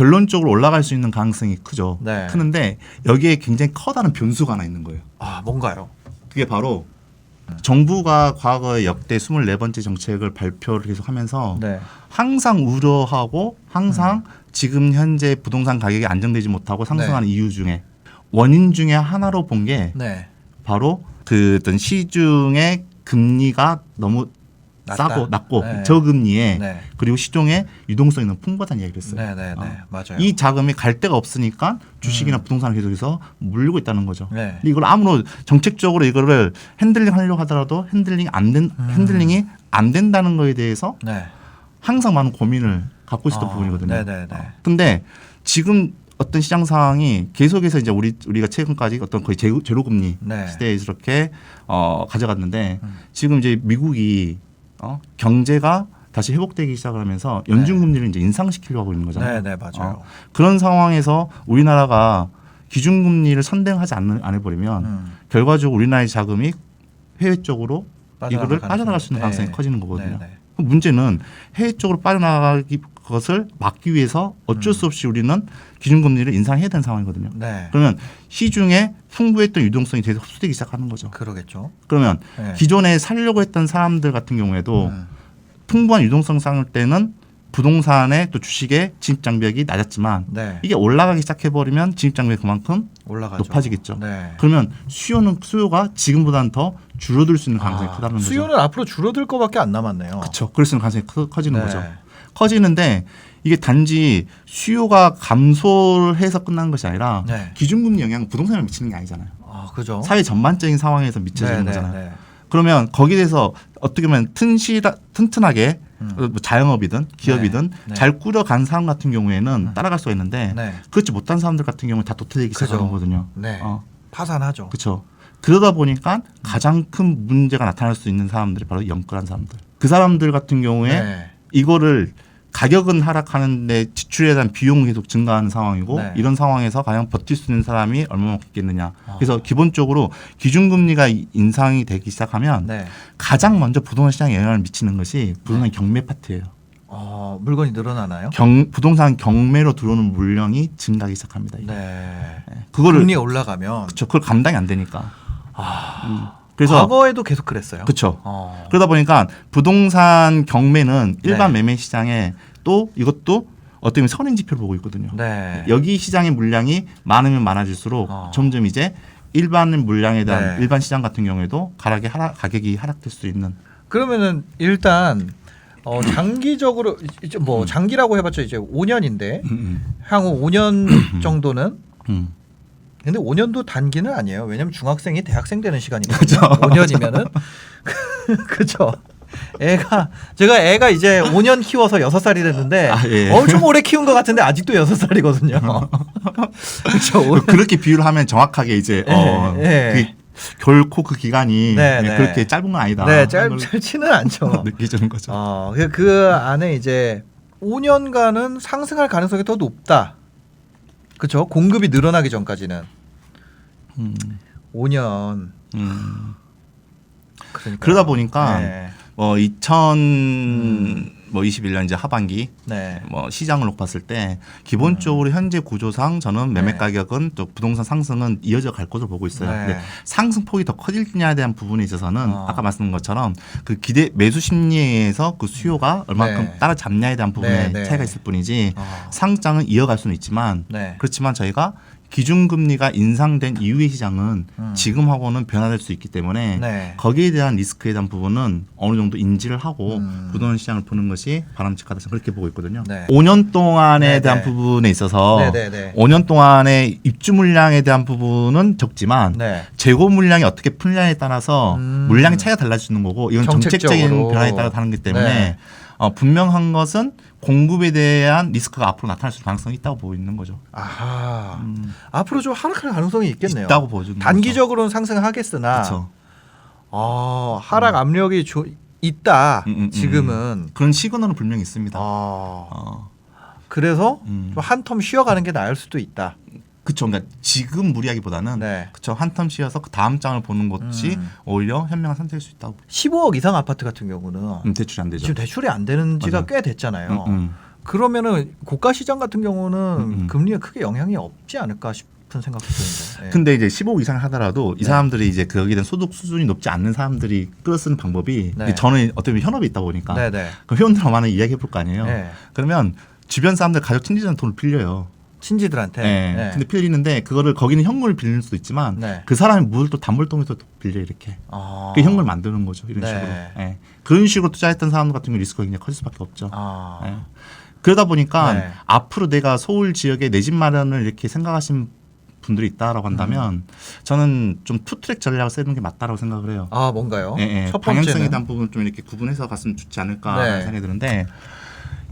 결론적으로 올라갈 수 있는 가능성이 크죠. 네. 크는데 여기에 굉장히 커다란 변수가 하나 있는 거예요. 아, 뭔가요? 그게 바로 정부가 과거에 역대 24번째 정책을 발표를 계속하면서 네. 항상 우려하고 항상 지금 현재 부동산 가격이 안정되지 못하고 상승하는 이유 중에 원인 중에 하나로 본 게 네. 바로 그 어떤 시중의 금리가 너무 낮고 네. 저금리에 네. 그리고 시중에 유동성이 너무 풍부하다는 얘기를 했어요. 네, 네, 네. 맞아요. 이 자금이 갈 데가 없으니까 주식이나 부동산을 계속해서 물리고 있다는 거죠. 네. 근데 이걸 아무런 정책적으로 이거를 핸들링 하려고 하더라도 핸들링이 안 된다는 거에 대해서 네. 항상 많은 고민을 갖고 있었던 부분이거든요. 네, 네, 네. 근데 지금 어떤 시장 상황이 계속해서 이제 우리가 최근까지 어떤 거의 제로 금리 네. 시대에 이렇게 가져갔는데 지금 이제 미국이 경제가 다시 회복되기 시작을 하면서 연준 금리를 이제 인상시키려고 하고 있는 거잖아요. 네, 네, 맞아요. 그런 상황에서 우리나라가 기준 금리를 선행하지 안 해버리면 결과적으로 우리나라의 자금이 해외 쪽으로 이거를 빠져나갈 수 있는 가능성이 커지는 거거든요. 네, 네. 문제는 해외 쪽으로 빠져나가기 것을 막기 위해서 어쩔 수 없이 우리는 기준금리를 인상해야 되는 상황이거든요. 네. 그러면 시중에 풍부했던 유동성이 계속 흡수되기 시작하는 거죠. 그러겠죠. 그러면 네. 기존에 살려고 했던 사람들 같은 경우에도 풍부한 유동성 쌓을 때는 부동산의 또 주식의 진입 장벽이 낮았지만 네. 이게 올라가기 시작해버리면 진입 장벽이 그만큼 올라가죠. 높아지겠죠. 네. 그러면 수요가 지금보다는 더 줄어들 수 있는 가능성이 크다는 거죠. 수요는 앞으로 줄어들 거밖에 안 남았네요. 그렇죠. 그럴 수 있는 가능성이 커지는 네. 거죠. 커지는데 이게 단지 수요가 감소를 해서 끝나는 것이 아니라 네. 기준금리 영향은 부동산에 미치는 게 아니잖아요. 아, 그죠. 사회 전반적인 상황에서 미쳐지는 네, 거잖아요. 네, 네. 그러면 거기에 대해서 어떻게 보면 튼튼하게 뭐 자영업이든 기업이든 네. 잘 꾸려간 사람 같은 경우에는 따라갈 수가 있는데 네. 그렇지 못한 사람들 같은 경우는 다 도태되기 그죠. 시작하는 거거든요. 네. 파산하죠. 그렇죠. 그러다 보니까 가장 큰 문제가 나타날 수 있는 사람들이 바로 영끌한 사람들. 그 사람들 같은 경우에 네. 이거를 가격은 하락하는데 지출에 대한 비용은 계속 증가하는 상황이고 네. 이런 상황에서 과연 버틸 수 있는 사람이 얼마나 있겠느냐. 그래서 기본적으로 기준금리가 인상이 되기 시작하면 네. 가장 먼저 부동산 시장에 영향을 미치는 것이 부동산 경매 파트예요. 물건이 늘어나나요? 부동산 경매로 들어오는 물량이 증가하기 시작합니다. 이게. 네. 그거를 금리 올라가면 그렇죠. 그걸 감당이 안 되니까. 그래서 과거에도 계속 그랬어요. 그렇죠. 그러다 보니까 부동산 경매는 일반 네. 매매 시장에 또 이것도 어떻게 보면 선행 지표를 보고 있거든요. 네. 여기 시장의 물량이 많으면 많아질수록 점점 이제 일반 물량에 대한 네. 일반 시장 같은 경우에도 가격이 하락될 수 있는. 그러면은 일단 장기적으로 이제 뭐 장기라고 해봤자 이제 5년인데 향후 5년 정도는 근데 5년도 단기는 아니에요. 왜냐하면 중학생이 대학생 되는 시간이거든요. 5년이면은 그렇죠. 제가 애가 이제 5년 키워서 6살이 됐는데 예. 엄청 오래 키운 것 같은데 아직도 6살이거든요. 그렇죠. 그렇게 비유를 하면 정확하게 이제 결코 그 기간이 네, 네. 그렇게 짧은 건 아니다. 네, 짧지는 않죠. 느끼는 거죠. 그 안에 이제 5년간은 상승할 가능성이 더 높다. 그렇죠. 공급이 늘어나기 전까지는 5년. 그러다 보니까 네. 2021년 이제 하반기 네. 시장을 놓고 봤을 때 기본적으로 현재 구조상 저는 매매 네. 가격은 또 부동산 상승은 이어져 갈 것으로 보고 있어요. 네. 근데 상승폭이 더 커질냐에 대한 부분에 있어서는 아까 말씀드린 것처럼 그 기대 매수 심리에 의해서 그 수요가 얼마큼 네. 따라잡냐에 대한 부분에 네. 차이가 있을 뿐이지 상장은 이어갈 수는 있지만 네. 그렇지만 저희가 기준금리가 인상된 이후의 시장은 지금하고는 변화될 수 있기 때문에 네. 거기에 대한 리스크에 대한 부분은 어느 정도 인지를 하고 부동산 시장을 보는 것이 바람직하다 그렇게 보고 있거든요. 네. 5년 동안에 네, 대한 네. 부분에 있어서 네, 네, 네. 5년 동안의 입주 물량에 대한 부분은 적지만 네. 재고 물량이 어떻게 풀냐에 따라서 물량의 차이가 달라지는 거고 이건 정책적인 정책적으로. 변화에 따라 다르기 때문에 네. 분명한 것은 공급에 대한 리스크가 앞으로 나타날 수 있는 가능성이 있다고 보고 있는 거죠. 아하. 앞으로 좀 하락할 가능성이 있겠네요. 있다고 보여주는 단기적으로는 상승하겠으나 그렇죠. 하락 압력이 있다. 지금은. 그런 시그널은 분명히 있습니다. 그래서 한 텀 쉬어가는 게 나을 수도 있다. 그렇죠. 그러니까 지금 무리하기보다는 네. 그렇죠. 한 텀 쉬어서 그 다음 장을 보는 것이 오히려 현명한 선택일 수 있다고. 15억 이상 아파트 같은 경우는 대출이 안 되죠. 지금 대출이 안 되는 지가 맞아요. 꽤 됐잖아요. 그러면은 고가 시장 같은 경우는 금리에 크게 영향이 없지 않을까 싶은 생각도 드는데. 예. 근데 이제 15억 이상 하더라도 이 네. 사람들이 이제 거기에 대한 소득 수준이 높지 않는 사람들이 끌어쓰는 방법이 네. 저는 어떻게 보면 현업이 있다 보니까 네네. 그 회원들하고 많이 이야기해 볼 거 아니에요. 네. 그러면 주변 사람들 가족 친지들한테 돈을 빌려요. 친지들한테. 네. 네. 근데 빌리는데 그거를 거기는 현금을 빌릴 수도 있지만 네. 그 사람이 뭘 또 담보를 통해서 또 빌려 이렇게. 그 현금을 만드는 거죠. 이런 네. 식으로. 네. 그런 식으로 투자했던 사람들 같은 경우 리스크가 굉장히 커질 수밖에 없죠. 아. 네. 그러다 보니까 네. 앞으로 내가 서울 지역에 내 집 마련을 이렇게 생각하신 분들이 있다라고 한다면 저는 좀 투트랙 전략을 쓰는 게 맞다라고 생각을 해요. 아 뭔가요? 예, 예. 첫 방향성에 번째는 대한 부분을 좀 이렇게 구분해서 갔으면 좋지 않을까 네. 생각이 드는데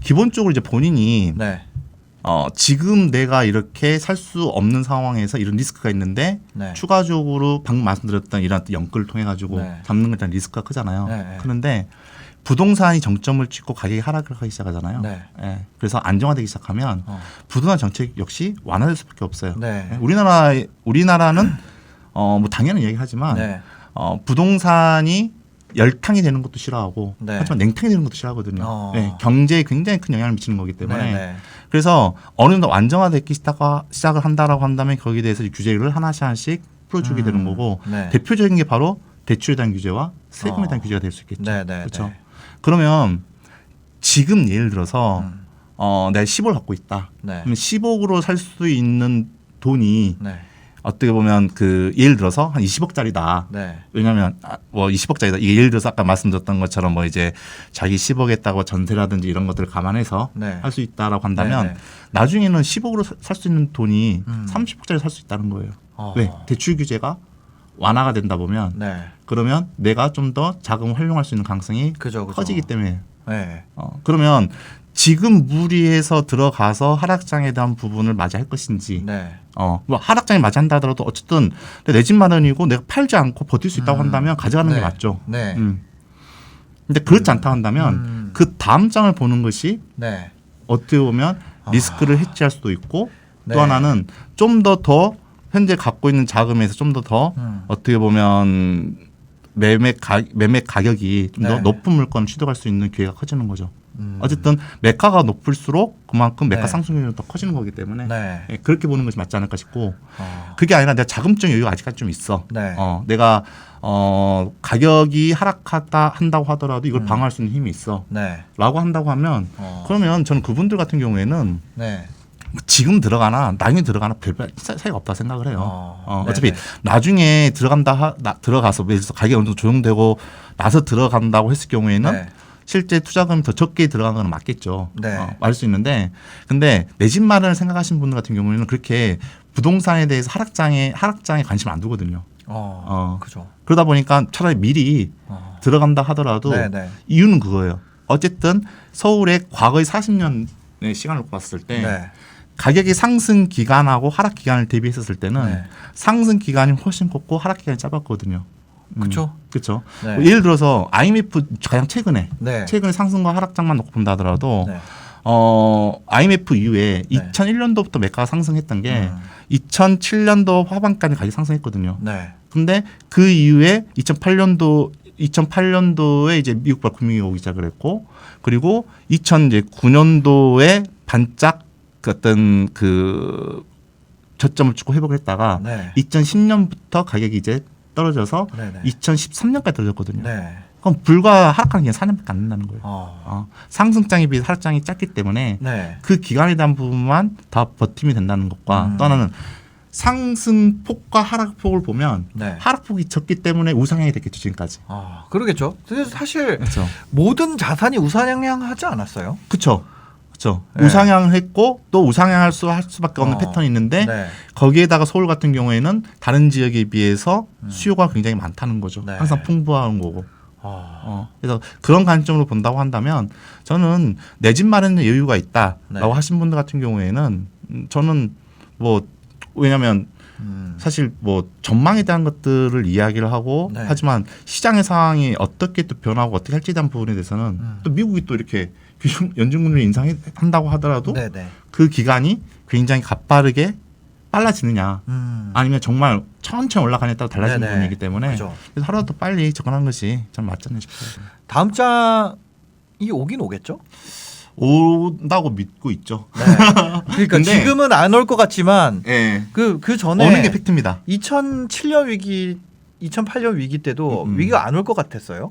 기본적으로 이제 본인이 네. 지금 내가 이렇게 살 수 없는 상황에서 이런 리스크가 있는데 네. 추가적으로 방금 말씀드렸던 이런 연끌을 통해 가지고 네. 잡는 것에 대한 리스크가 크잖아요. 네. 그런데 부동산이 정점을 찍고 가격이 하락을 하기 시작하잖아요. 네. 예. 그래서 안정화되기 시작하면 부동산 정책 역시 완화될 수밖에 없어요. 네. 예. 우리나라는 뭐 당연한 얘기하지만 네. 부동산이 열탕이 되는 것도 싫어하고 네. 하지만 냉탕이 되는 것도 싫어하거든요. 네, 어. 경제에 굉장히 큰 영향을 미치는 거기 때문에 네. 네. 그래서 어느 정도 안정화되기 시작을 한다라고 한다면 거기에 대해서 규제를 하나씩 풀어주게 되는 거고 네. 대표적인 게 바로 대출에 대한 규제와 세금에 대한 어. 규제가 될 수 있겠죠. 네. 네. 그렇죠. 네. 그러면 지금 예를 들어서 내가 10억 갖고 있다. 네. 그러면 10억으로 살 수 있는 돈이 네. 어떻게 보면 그 예를 들어서 한 20억짜리다. 네. 왜냐하면 뭐 20억짜리다. 이게 예를 들어서 아까 말씀드렸던 것처럼 뭐 이제 자기 10억 했다고 전세라든지 이런 것들을 감안해서 네. 할 수 있다라고 한다면 네, 네. 나중에는 10억으로 살 수 있는 돈이 30억짜리 살 수 있다는 거예요. 어. 왜? 대출 규제가 완화가 된다 보면 네. 그러면 내가 좀 더 자금을 활용할 수 있는 가능성이 그죠. 커지기 때문에 네. 그러면 지금 무리해서 들어가서 하락장에 대한 부분을 맞이할 것인지 네. 뭐 하락장에 맞이한다 하더라도 어쨌든 내 집 마련이고 내가 팔지 않고 버틸 수 있다고 한다면 가져가는 게 네. 맞죠. 네. 근데 그렇지 않다 한다면 그 다음 장을 보는 것이 네. 어떻게 보면 리스크를 해지할 수도 있고 네. 또 하나는 좀 더 현재 갖고 있는 자금에서 좀 더 어떻게 보면 매매 가격이 좀 더 네. 높은 물건을 취득할 수 있는 기회가 커지는 거죠. 어쨌든 매가가 높을수록 그만큼 매가 네. 상승률이 더 커지는 거기 때문에 네. 예, 그렇게 보는 것이 맞지 않을까 싶고 어. 그게 아니라 내가 자금적 여유가 아직까지 좀 있어. 네. 내가 가격이 하락하다 한다고 하더라도 이걸 방어할 수 있는 힘이 있어. 네. 라고 한다고 하면 그러면 저는 그분들 같은 경우에는 네. 지금 들어가나 나중에 들어가나 별 차이가 없다 생각을 해요. 어차피 네네. 나중에 들어가서 예를 들어서 가격이 어느 정도 조정되고 나서 들어간다고 했을 경우에는 네. 실제 투자금이 더 적게 들어간 건 맞겠죠. 네. 맞을 수 있는데 근데 내 집 마련을 생각하시는 분들 같은 경우에는 그렇게 부동산에 대해서 하락장에 관심 안 두거든요. 그죠. 그러다 보니까 차라리 미리 들어간다 하더라도 네네. 이유는 그거예요. 어쨌든 서울의 과거의 40년의 시간을 봤을 때 네. 가격의 상승 기간하고 하락 기간을 대비했었을 때는 네. 상승 기간이 훨씬 컸고 하락 기간이 짧았거든요. 그렇죠. 그렇죠. 네. 예를 들어서 IMF 가장 최근에 네. 상승과 하락장만 놓고 본다 하더라도 네. IMF 이후에 네. 2001년도부터 매가가 상승했던 게 2007년도 하반기까지 가격이 상승했거든요. 네. 근데 그 이후에 2008년도에 이제 미국발 금융이 오기 시작을 했고 그리고 2009년도에 반짝 어떤 그 저점을 찍고 회복을 했다가 네. 2010년부터 가격이 이제 떨어져서 네네. 2013년까지 떨어졌거든요. 네. 그럼 불과 하락하는 게 4년밖에 안 된다는 거예요. 상승장에 비해 하락장이 작기 때문에 네. 그 기간에 대한 부분만 다 버팀이 된다는 것과 또 하나는 상승폭과 하락폭을 보면 네. 하락폭이 적기 때문에 우상향이 됐겠죠 지금까지. 그러겠죠. 그래서 사실 그렇죠. 모든 자산이 우상향하지 않았어요. 그렇죠. 그렇죠. 네. 우상향했고 또 우상향할 수밖에 없는 어. 패턴이 있는데 네. 거기에다가 서울 같은 경우에는 다른 지역에 비해서 수요가 굉장히 많다는 거죠. 네. 항상 풍부한 거고. 그래서 그런 관점으로 본다고 한다면 저는 내 집 마련에 여유가 있다라고 네. 하신 분들 같은 경우에는 저는 뭐 왜냐하면 사실 뭐 전망에 대한 것들을 이야기를 하고 네. 하지만 시장의 상황이 어떻게 또 변하고 어떻게 할지에 대한 부분에 대해서는 또 미국이 또 이렇게 연준금리를 인상한다고 하더라도 네네. 그 기간이 굉장히 가파르게 빨라지느냐 아니면 정말 천천히 올라가냐에 따라 달라지는 네네. 부분이기 때문에 그죠. 그래서 하루라도 빨리 접근하는 것이 좀 맞지 않나 싶어요. 다음 장이 오긴 오겠죠? 온다고 믿고 있죠. 네. 그러니까 근데- 지금은 안 올 것 같지만 예. 그 전에 오는 게 팩트입니다. 2007년 위기, 2008년 위기 때도 위기가 안 올 것 같았어요.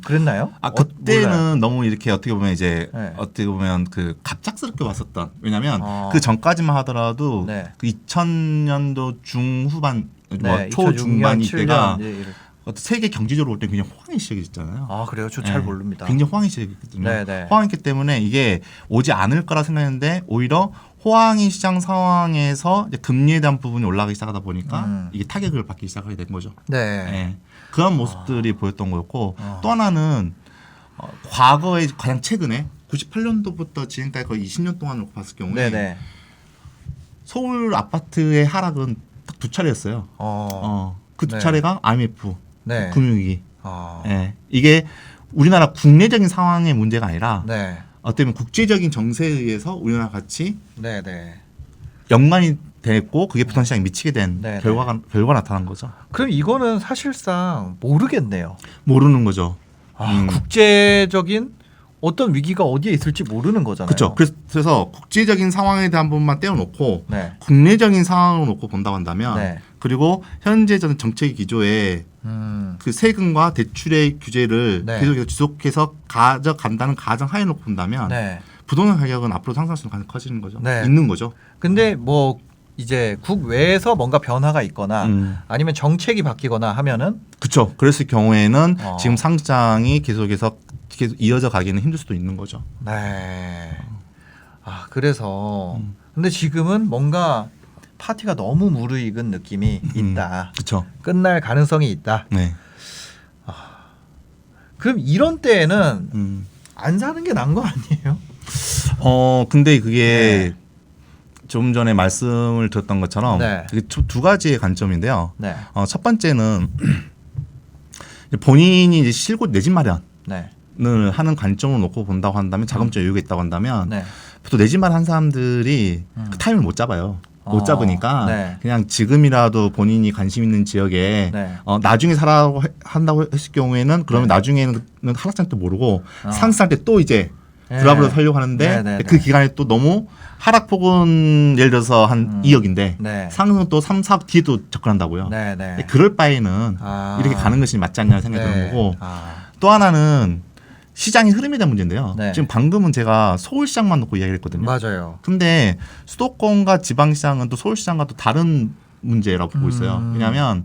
그랬나요? 그때는 몰라요. 너무 이렇게 어떻게 보면 이제 네. 어떻게 보면 그 갑작스럽게 왔었던. 왜냐하면 어. 그 전까지만 하더라도 네. 그 2000년도 중후반 뭐 네, 초중반 2006년, 이때가 7년 이제 어떤 세계 경제적으로 볼 때 굉장히 호황의 시작이었잖아요. 아 그래요? 저 잘 네. 모릅니다. 굉장히 호황의 시작이었거든요. 네, 네. 호황이기 때문에 이게 오지 않을 거라 생각했는데 오히려 호황의 시장 상황에서 이제 금리에 대한 부분이 올라가기 시작하다 보니까 이게 타격을 받기 시작하게 된 거죠. 네. 네. 그런 모습들이 보였던 거였고 아. 또 하나는 과거에 가장 최근에 98년도부터 지금까지 거의 20년 동안을 놓고 봤을 경우에 네네. 서울 아파트의 하락은 딱 두 차례였어요. 그 두 네. 차례가 IMF 네. 금융위기. 아. 예. 이게 우리나라 국내적인 상황의 문제가 아니라 네. 어떻게 보면 국제적인 정세에 의해서 우리나라 같이 네네. 연관이 됐고 그게 부동 시장에 미치게 된 네, 결과가 나타난 거죠. 그럼 이거는 사실상 모르겠네요. 모르는 거죠. 국제적인 어떤 위기가 어디에 있을지 모르는 거잖아요. 그렇죠. 그래서 국제적인 상황에 대한 부분만 떼어놓고 네. 국내적인 상황을 놓고 본다고 한다면 네. 그리고 현재 저는 정책 기조에 그 세금과 대출의 규제를 네. 계속 지속해서 가져간다는 가정 하에 놓고 본다면 네. 부동산 부동산 가격은 앞으로 상승할 가능성이 커지는 거죠. 네. 있는 거죠. 근데 뭐 이제 국외에서 뭔가 변화가 있거나 아니면 정책이 바뀌거나 하면은 그렇죠. 그랬을 경우에는 어. 지금 상장이 계속 이어져 가기는 힘들 수도 있는 거죠. 네. 아 그래서 근데 지금은 뭔가 파티가 너무 무르익은 느낌이 있다. 그렇죠. 끝날 가능성이 있다. 네. 그럼 이런 때에는 음. 안 사는 게 나은 거 아니에요? 근데 그게 네. 좀 전에 말씀을 드렸던 것처럼 네. 그게 두 가지의 관점인데요. 네. 첫 번째는 본인이 이제 실곧 내 집 마련을 네. 하는 관점으로 놓고 본다고 한다면 자금적 여유가 있다고 한다면 네. 보통 내 집 마련 한 사람들이 그 타임을 못 잡아요. 못 잡으니까 네. 그냥 지금이라도 본인이 관심 있는 지역에 네. 나중에 살라고 한다고 했을 경우에는 그러면 나중에는 하락장 때 모르고 상승할 때 또 이제 네. 드랍으로 살려고 하는데 네, 네, 그 네. 기간에 또 너무 하락폭은 예를 들어서 한 2억인데 네. 상승은 또 3, 4억 뒤에도 접근한다고요. 네, 네. 그럴 바에는 이렇게 가는 것이 맞지 않냐 생각이 네. 드는 거고 아. 또 하나는 시장의 흐름에 대한 문제인데요. 네. 지금 방금은 제가 서울시장만 놓고 이야기를 했거든요. 맞아요. 근데 수도권과 지방시장은 또 서울시장과 또 다른 문제라고 보고 있어요. 왜냐하면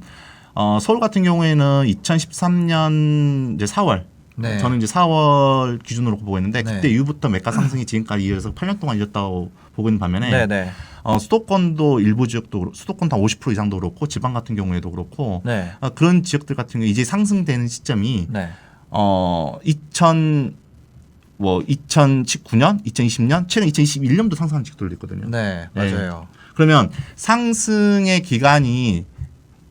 서울 같은 경우에는 2013년 이제 4월 네. 저는 이제 4월 기준으로 보고 있는데 네. 그때 이후부터 매가 상승이 지금까지 이어서 8년 동안 이었다고 보고 있는 반면에 네, 네. 수도권도 일부 지역도 수도권 한 50% 이상도 그렇고 지방 같은 경우에도 그렇고 네. 그런 지역들 같은 경우 이제 상승되는 시점이 네. 2019년, 2020년, 최근 2021년도 상승하는 지역들도 있거든요. 네, 네. 맞아요. 그러면 상승의 기간이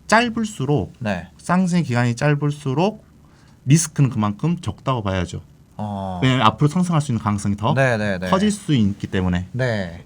짧을수록 네. 상승의 기간이 짧을수록 리스크는 그만큼 적다고 봐야죠. 왜냐하면 앞으로 상승할 수 있는 가능성이 더 네, 네, 네. 커질 수 있기 때문에. 네.